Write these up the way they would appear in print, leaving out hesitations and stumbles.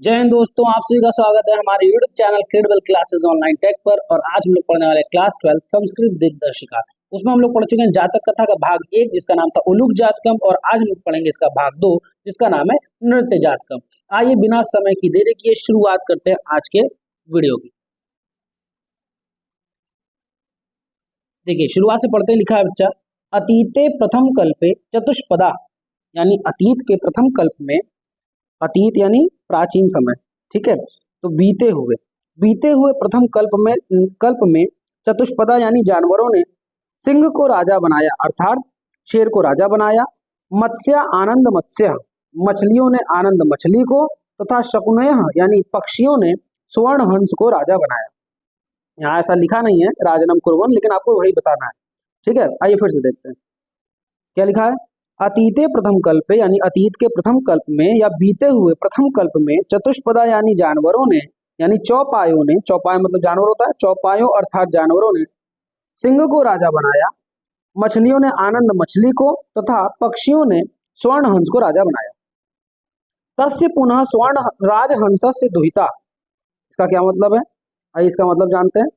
जय हिंद दोस्तों, आप सभी का स्वागत है हमारे YouTube channel Credible Classes Online Tech पर। और आज हम लोग पढ़ने वाले क्लास 12 संस्कृत दिग्दर्शिका। उसमें हम लोग पढ़ चुके हैं जातक कथा का भाग 1 जिसका नाम था उलूक जातकम, और आज हम लोग पढ़ेंगे इसका भाग 2 जिसका नाम है नृत्य जातकम। आइए बिना समय की देरी किए शुरुआत करते हैं आज के वीडियो की। देखिए शुरुआत से पढ़ते लिखा है बच्चा, अतीते प्रथम कल्पे चतुष्पदा, यानी अतीत के प्रथम कल्प में, अतीत यानी प्राचीन समय, ठीक है। तो बीते हुए प्रथम कल्प में चतुष्पदा यानी जानवरों ने सिंह को राजा बनाया, अर्थात शेर को राजा बनाया। मत्स्य आनंद मत्स्य, मछलियों ने आनंद मछली को, तथा शकुनयः यानी पक्षियों ने स्वर्ण हंस को राजा बनाया। यहाँ ऐसा लिखा नहीं है राजनम कुर्वन्, लेकिन आपको वही बताना है, ठीक है। आइए फिर से देखते हैं क्या लिखा है। अतीते प्रथम कल्प यानी अतीत के प्रथम कल्प में या बीते हुए प्रथम कल्प में चतुष्पदा यानी जानवरों ने, यानी चौपायों ने, चौपाय मतलब जानवर होता है, चौपायों अर्थात जानवरों ने सिंह को राजा बनाया, मछलियों ने आनंद मछली को, तथा पक्षियों ने स्वर्ण हंस को राजा बनाया। तस्य पुनः स्वर्ण राजहंसस्य दुहिता, इसका क्या मतलब है, आइए इसका मतलब जानते हैं।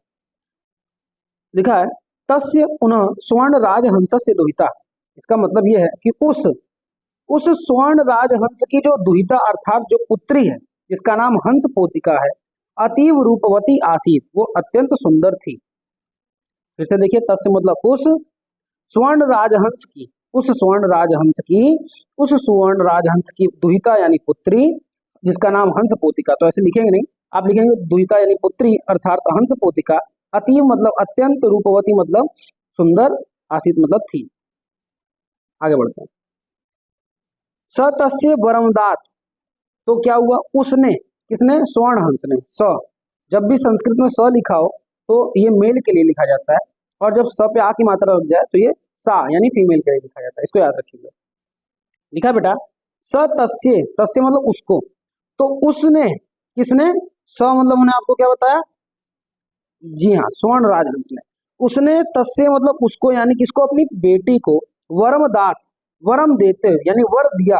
लिखा है तस्य पुनः स्वर्ण राजहंसस्य दुहिता, इसका मतलब यह है कि उस स्वर्ण राजहंस की जो दुहिता अर्थात जो पुत्री है, जिसका नाम हंस पोतिका है, अतीव रूपवती आसीत, वो अत्यंत सुंदर थी। फिर से देखिए, तस्य मतलब उस स्वर्ण राजहंस की दुहिता यानी पुत्री, जिसका नाम हंस पोतिका, तो ऐसे लिखेंगे नहीं, आप लिखेंगे दुहिता यानी पुत्री अर्थात हंस पोतिका, अतीव मतलब अत्यंत, रूपवती मतलब सुंदर, आसीत मतलब थी। आगे बढ़ते हैं। स तस्य वरमदात, तो क्या हुआ, उसने, किसने, स्वर्ण हंस ने। स, जब भी संस्कृत में स लिखा हो तो ये मेल के लिए लिखा जाता है, और जब स पे आ की मात्रा लग जाए तो ये सा यानी फीमेल के लिए लिखा जाता है, इसको याद रखिएगा। लिखा बेटा स तस्य, तस्य मतलब उसको, तो उसने, किसने, स मतलब उन्हें आपको क्या बताया, जी हाँ स्वर्ण राजहंस ने, उसने तस्य मतलब उसको यानी किसको, अपनी बेटी को, वरमदात, वरम देते यानी वर दिया,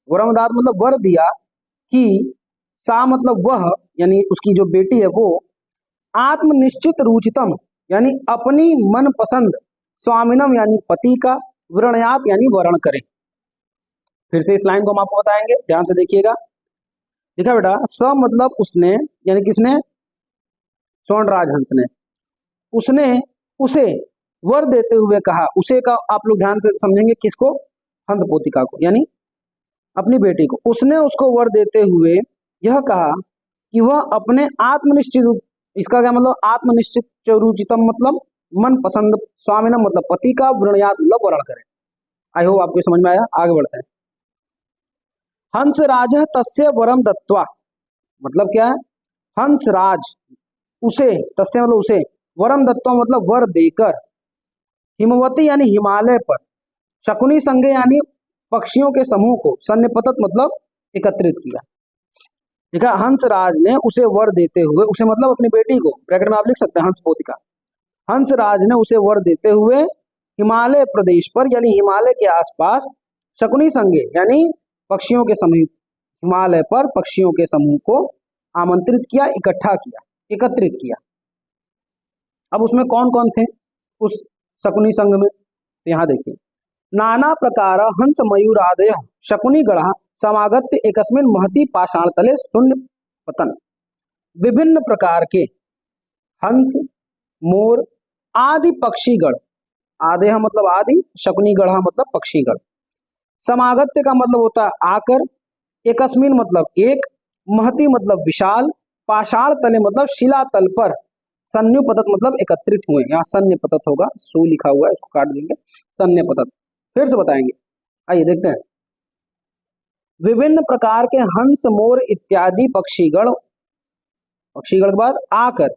वरमदात मतलब वर दिया, कि सा मतलब वह यानी उसकी जो बेटी है वो, आत्मनिश्चित रुचितम यानी अपनी मनपसंद, स्वामिनम यानी पति का, वृणयात यानी वर्ण करे। फिर से इस लाइन को हम आपको बताएंगे, ध्यान से देखिएगा। लिखा बेटा स मतलब उसने, यानी किसने, स्वर्ण राजहंस ने, उसने उसे वर देते हुए कहा, उसे का आप लोग ध्यान से समझेंगे, किसको, हंस पोतिका को, यानी अपनी बेटी को। उसने उसको वर देते हुए यह कहा कि वह अपने आत्मनिश्चित, इसका क्या मतलब, आत्मनिश्चित रुचितम मतलब मन पसंद, स्वामिनम मतलब पति का, वृणयात मतलब वर्ण करे। आई होप आपको समझ में आया। आगे बढ़ते हैं। हंस राज तस्य वरम दत्वा, मतलब क्या है, हंस राज उसे, तस्य मतलब उसे, वरम दत्वा मतलब वर देकर, हिमवती यानी हिमालय पर, शकुनी संघे यानी पक्षियों के समूह को, सन्निपतत मतलब एकत्रित किया। देखा हंस राज ने उसे वर देते हुए, उसे मतलब अपनी बेटी को, ब्रैकेट में आप लिख सकते हैं हंस पोतिका, हंस राज ने उसे वर देते हुए हिमालय प्रदेश पर यानी हिमालय के आसपास, शकुनी संघे यानी पक्षियों के समूह, हिमालय पर पक्षियों के समूह को आमंत्रित किया, इकट्ठा किया, एकत्रित किया। अब उसमें कौन कौन थे उस शकुनी संघ में, तो यहाँ देखिए, नाना प्रकार हंस मयूरादय शकुनी गढ़ा समागत एकस्मिन महती पाषाण तले शून्य पतन, विभिन्न प्रकार के हंस, मोर आदि पक्षीगण, आदेह मतलब आदि, शकुनीगढ़ मतलब पक्षीगण, समागत्य का मतलब होता है आकर, एकस्मिन मतलब एक, महती मतलब विशाल, पाषाण तले मतलब शिला तल पर, सन्निपतत मतलब एकत्रित हुए, यहाँ सन्निपतत होगा, सु लिखा हुआ है, इसको काट देंगे, सन्निपतत। फिर से बताएंगे, आइए देखते हैं। विभिन्न प्रकार के हंस, मोर इत्यादि पक्षीगण, पक्षीगण के बाद आकर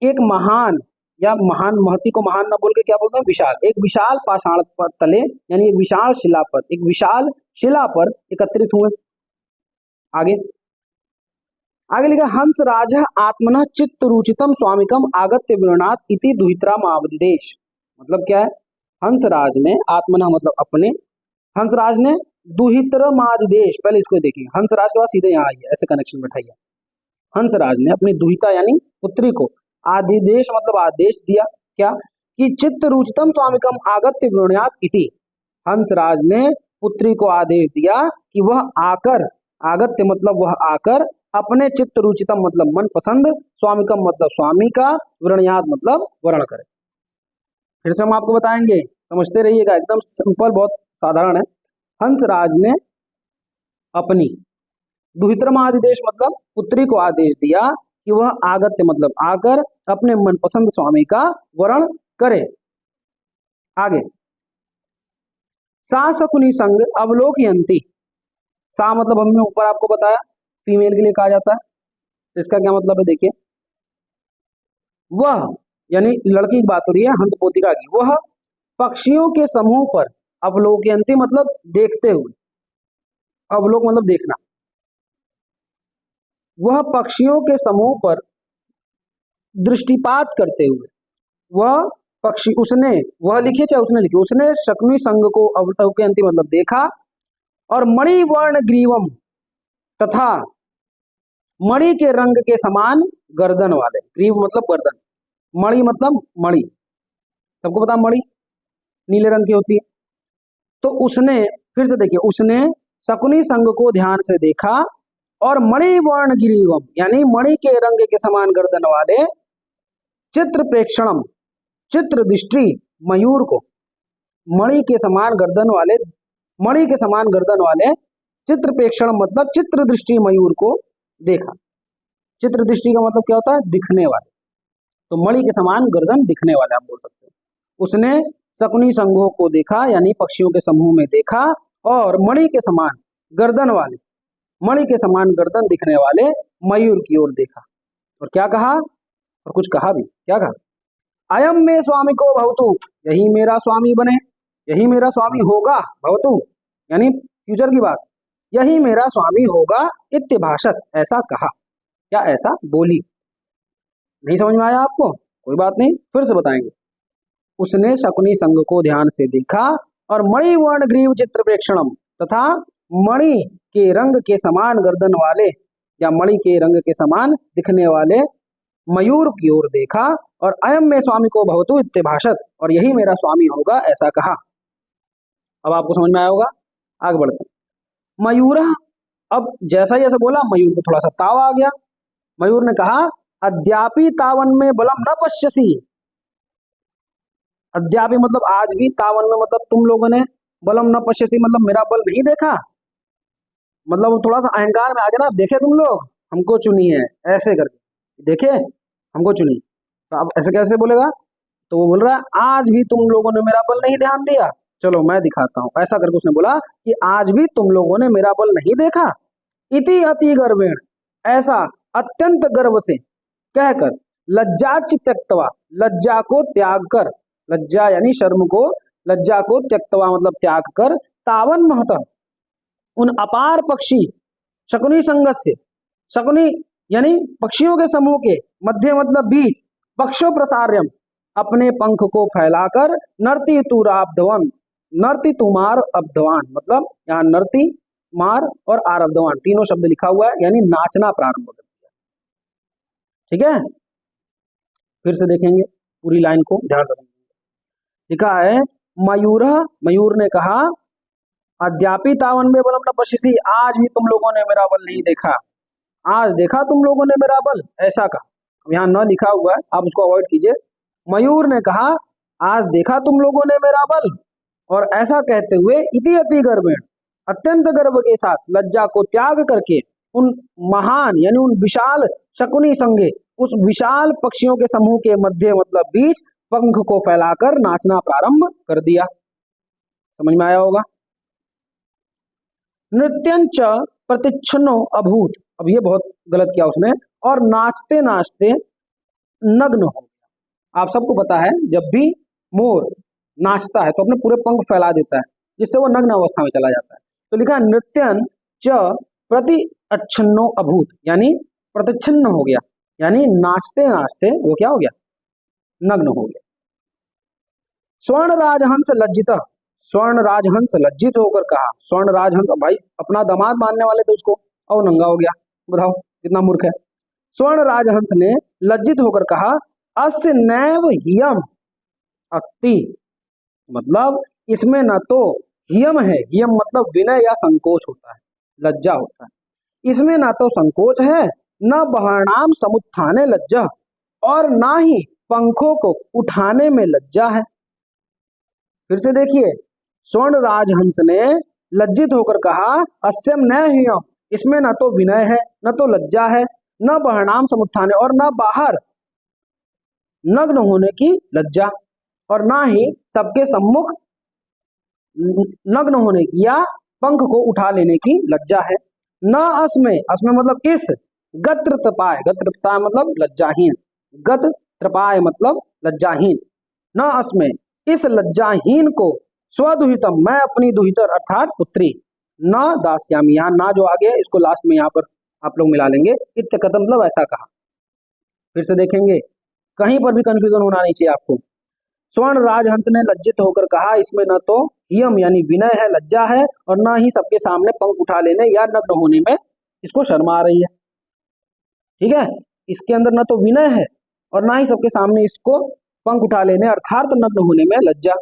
एक महान, या महान, महती को महान ना बोल के क्या बोलते हैं, विशाल, एक विशाल पाषाण पर तले यानी एक विशाल शिला पर, एक विशाल शिला पर एकत्रित हुए। आगे आगे लिखा हंस राज आत्मन चित्त रुचितम स्वामिकम आगत्य विरणात इति दुहित्रा मावदेश, मतलब क्या है, हंसराज ने, आत्मना मतलब अपने, हंसराज ने दुहितरमादिदेश, पहले इसको देखिए, हंसराज के बाद सीधे यहाँ आइए, ऐसे कनेक्शन बैठाइए। हंसराज ने अपनी दुहिता यानी पुत्री को आदिदेश मतलब आदेश दिया, क्या कि चित्त रुचितम स्वामिकम आगत्य विवृण्यात इति। हंसराज ने पुत्री को आदेश दिया कि वह आकर, आगत्य मतलब वह आकर, अपने चित्त रुचितम मतलब मन पसंद, स्वामिकम मतलब स्वामी का, विवृण्यात मतलब वर्ण करे। फिर से हम आपको बताएंगे, समझते रहिएगा, एकदम सिंपल, बहुत साधारण है। हंसराज ने अपनी दुहितरमादिदेश मतलब पुत्री को आदेश दिया कि वह आगत्य मतलब आकर अपने मनपसंद स्वामी का वर्ण करे। आगे, सा शकुनी संग अवलोकयंती, सा मतलब हमने ऊपर आपको बताया फीमेल के लिए कहा जाता है, तो इसका क्या मतलब है देखिए, वह यानी लड़की की बात हो रही है, हंस पोतिका की, वह पक्षियों के समूह पर, अवलोकयंती मतलब देखते हुए, अवलोक मतलब देखना, वह पक्षियों के समूह पर दृष्टिपात करते हुए, वह पक्षी, उसने, वह लिखे चाहे उसने लिखे, उसने शकुनी संग को अवलोकयंती मतलब देखा, और मणिवर्ण ग्रीवम तथा मणि के रंग के समान गर्दन वाले, ग्रीव मतलब गर्दन, मणि मतलब मणि, सबको पता मणि नीले रंग की होती है। तो उसने, फिर से देखिए, उसने शकुनी संग को ध्यान से देखा और मणिवर्ण ग्रीवम यानी मणि के रंग के समान गर्दन वाले चित्र प्रेक्षणम, चित्र दृष्टि मयूर को, मणि के समान गर्दन वाले, मणि के समान गर्दन वाले चित्र प्रेक्षण मतलब चित्र दृष्टि मयूर को देखा। चित्र दृष्टि का मतलब क्या होता है, दिखने वाले, तो मणि के समान गर्दन दिखने वाले आप बोल सकते हो। उसने शकुनी संघों को देखा यानी पक्षियों के समूह में देखा, और मणि के समान गर्दन वाले, मणि के समान गर्दन दिखने वाले मयूर की ओर देखा, और क्या कहा, और कुछ कहा भी, क्या कहा, अयम में स्वामी को भवतु, यही मेरा स्वामी बने, यही मेरा स्वामी होगा, भवतु यानी फ्यूचर की बात, यही मेरा स्वामी होगा, इत्यभाषत ऐसा कहा, क्या ऐसा बोली। नहीं समझ में आया आपको, कोई बात नहीं, फिर से बताएंगे। उसने शकुनी संघ को ध्यान से देखा और मणिवर्ण ग्रीव चित्र प्रेक्षणम तथा मणि के रंग के समान गर्दन वाले या मणि के रंग के समान दिखने वाले मयूर की ओर देखा, और अयम में स्वामी को भवतु इत्यभाषत, और यही मेरा स्वामी होगा ऐसा कहा। अब आपको समझ में आया होगा, आगे बढ़ते हैं। मयूर, अब जैसा ही ऐसा बोला, मयूर को थोड़ा सा ताव आ गया। मयूर ने कहा, अद्यापि तावन में बलम न पश्यसी, अद्यापि मतलब आज भी, तावन में मतलब तुम लोगों ने, बलम न पश्यसी मतलब मेरा बल नहीं देखा, मतलब थोड़ा सा अहंकार में आ गया ना, देखे तुम लोग हमको चुनी है, ऐसे करके देखे हमको चुनी, तो अब ऐसे कैसे बोलेगा, तो वो बोल रहा है आज भी तुम लोगों ने मेरा बल नहीं ध्यान दिया, चलो मैं दिखाता हूं, ऐसा करके उसने बोला कि आज भी तुम लोगों ने मेरा बल नहीं देखा। इति अति गर्वेण, ऐसा अत्यंत गर्व से कहकर, लज्जा त्यक्तवा, लज्जा को त्याग कर, लज्जा यानी शर्म को, लज्जा को त्यक्तवा मतलब त्याग कर, तावन महत उन अपार पक्षी, शकुनी संगस्य, शकुनी यानी पक्षियों के समूह के, मध्य मतलब बीच, पक्षो प्रसार्यम अपने पंख को फैलाकर, नर्ति तुराब्धवन, नर्ति तुमार अब्धवान मतलब यहाँ नर्ति मार और आरब्धवान तीनों शब्द लिखा हुआ है, यानी नाचना प्रारंभ कर दिया। ठीक है, फिर से देखेंगे पूरी लाइन को ध्यान से समझेंगे। लिखा है मयूर, मयूर ने कहा, अद्यापि तावन में बलम न पश्यसि, आज भी तुम लोगों ने मेरा बल नहीं देखा, आज देखा तुम लोगों ने मेरा बल, ऐसा कहा। यहाँ न लिखा हुआ है, आप उसको अवॉइड कीजिए। मयूर ने कहा, आज देखा तुम लोगों ने मेरा बल, और ऐसा कहते हुए इति अति गर्वेण, अत्यंत गर्व के साथ, लज्जा को त्याग करके, उन महान यानी उन विशाल शकुनी संगे, उस विशाल पक्षियों के समूह के मध्य मतलब बीच, पंख को फैलाकर नाचना प्रारंभ कर दिया। समझ में आया होगा। नृत्यंच प्रतिच्छन्नो अभूत, अब ये बहुत गलत किया उसने, और नाचते नाचते नग्न हो गया। आप सबको पता है जब भी मोर नाचता है तो अपने पूरे पंख फैला देता है, जिससे वो नग्न अवस्था में चला जाता है। तो लिखा नृत्यन च प्रति अच्छन्नो अभूत, यानी प्रतिच्छन्न हो गया, यानी नाचते नाचते वो क्या हो गया, नग्न हो गया। स्वर्ण राजहंस लज्जित, स्वर्ण राजहंस लज्जित होकर कहा, स्वर्ण राजहंस, भाई अपना दामाद मानने वाले थे उसको और नंगा हो गया, बताओ कितना मूर्ख है। स्वर्ण राजहंस ने लज्जित होकर कहा, अस्य नैव हियम अस्ति, मतलब इसमें न तो हियम है, हियम मतलब विनय या संकोच होता है, लज्जा होता है, इसमें ना तो संकोच है, न बहरणाम समुत्थाने लज्जा, और ना ही पंखों को उठाने में लज्जा है। फिर से देखिए, स्वर्ण राजहंस ने लज्जित होकर कहा, अस्यम न हियम, इसमें न तो विनय है, न तो लज्जा है, न बहरणाम समुत्थाने, और न बाहर नग्न होने की लज्जा, और ना ही सबके सम्मुख नग्न होने की या पंख को उठा लेने की लज्जा है। न अस्मे, अस्मे मतलब इस, गत्र त्रपाय, गत्र त्रपाय मतलब लज्जाहीन, गत त्रपाय मतलब लज्जाहीन, न अस्मे इस लज्जाहीन को स्वदुहितम, मैं अपनी दुहितर अर्थात पुत्री, न दास्यामी, यहाँ ना जो आगे है इसको लास्ट में यहाँ पर आप लोग मिला लेंगे, इत्य कथम मतलब ऐसा कहा। फिर से देखेंगे, कहीं पर भी कंफ्यूजन होना नहीं चाहिए आपको। स्वर्ण राजहंस ने लज्जित होकर कहा, इसमें न तो हियम यानी विनय है, लज्जा है, और न ही सबके सामने पंख उठा लेने या नग्न होने में इसको शर्म आ रही है। ठीक है, इसके अंदर न तो विनय है और ना ही सबके सामने इसको पंख उठा लेने अर्थात नग्न होने में लज्जा।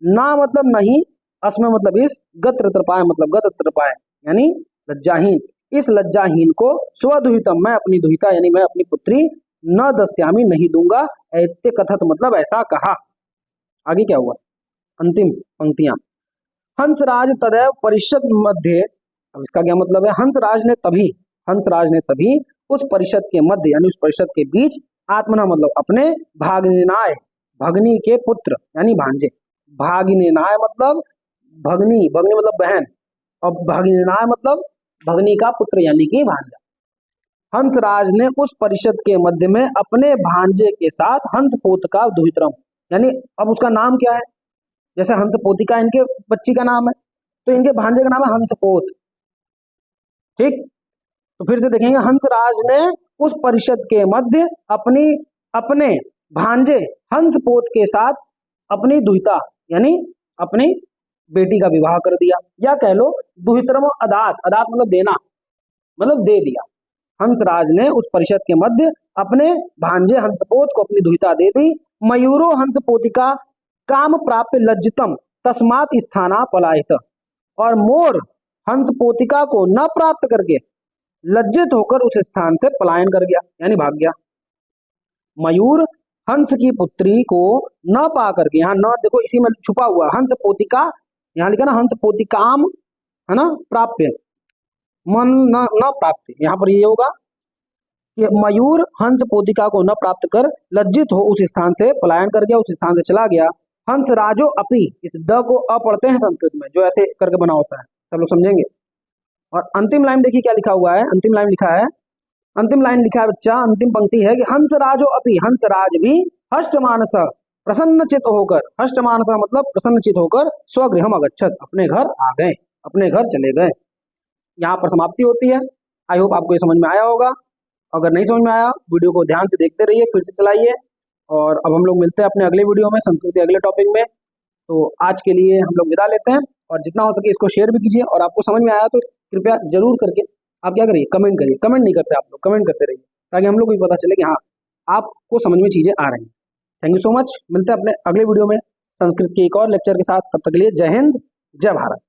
ना मतलब नहीं, अस्म मतलब इस, गत्र त्रपाय मतलब गत त्रपाय यानी लज्जाहीन, इस लज्जाहीन को स्वदुहितम, मैं अपनी दुहिता यानी मैं अपनी पुत्री, न दस्यामी नहीं दूंगा, ऐत्य कथत मतलब ऐसा कहा। आगे क्या हुआ, अंतिम पंक्तियां, हंसराज तदैव परिषद मध्य, अब इसका क्या मतलब है, हंसराज ने तभी उस परिषद के मध्य यानी उस परिषद के बीच, आत्मना मतलब अपने, भागनिनाय भगनी के पुत्र यानी भांजे, भागिनेनाय मतलब भगनी, भगनी मतलब बहन, और भागिनेनाय मतलब भगनी का पुत्र यानी कि भांजा। हंसराज ने उस परिषद के मध्य में अपने भांजे के साथ हंसपोत का दुहितरम, यानी अब उसका नाम क्या है, जैसे हंसपोतिका इनके बच्ची का नाम है, तो इनके भांजे का नाम है हंसपोत। ठीक, तो फिर से देखेंगे, हंसराज ने उस परिषद के मध्य अपने भांजे हंसपोत के साथ अपनी दुहिता यानी अपनी बेटी का विवाह कर दिया, या कह लो दुहितरम अदात, अदात मतलब देना, मतलब दे दिया। हंसराज ने उस परिषद के मध्य अपने भांजे हंसपोत को अपनी दुहिता दे दी। मयूरो हंसपोतिका काम प्राप्त लज्जितम तस्मात स्थाना पलायित, और मोर हंसपोतिका को न प्राप्त करके लज्जित होकर उस स्थान से पलायन कर गया यानी भाग गया। मयूर हंस की पुत्री को न पा करके, यहाँ न देखो इसी में छुपा हुआ, हंस पोतिका यहाँ लिखा ना, हंस पोतिकाम है ना, प्राप्त मन न प्राप्त, यहाँ पर ये होगा कि मयूर हंस पोतिका को न प्राप्त कर लज्जित हो उस स्थान से पलायन कर गया, उस स्थान से चला गया। हंस राजो अपि, इस द को अ पढ़ते हैं संस्कृत में, जो ऐसे करके बना होता है, सब लोग समझेंगे। और अंतिम लाइन देखिए क्या लिखा हुआ है, अंतिम लाइन लिखा है बच्चा, अंतिम पंक्ति है कि हंसराजो अपि, हंसराज भी हष्टमानस प्रसन्नचित होकर, हष्टमानस मतलब प्रसन्नचित होकर, स्वगृहम अगच्छत, अपने घर आ गए, अपने घर चले गए। यहाँ पर समाप्ति होती है। आई होप आपको ये समझ में आया होगा। अगर नहीं समझ में आया, वीडियो को ध्यान से देखते रहिए, फिर से चलाइए। और अब हम लोग मिलते हैं अपने अगले वीडियो में, संस्कृत के अगले टॉपिक में। तो आज के लिए हम लोग विदा लेते हैं, और जितना हो सके इसको शेयर भी कीजिए, और आपको समझ में आया तो कृपया जरूर करके आप क्या करिए, कमेंट करिए। कमेंट नहीं करते आप लोग, कमेंट करते रहिए, ताकि हम लोग को भी पता चले कि हाँ आपको समझ में चीजें आ रही हैं। थैंक यू सो मच, मिलते हैं अपने अगले वीडियो में संस्कृत के एक और लेक्चर के साथ। तब तक के लिए जय हिंद, जय भारत।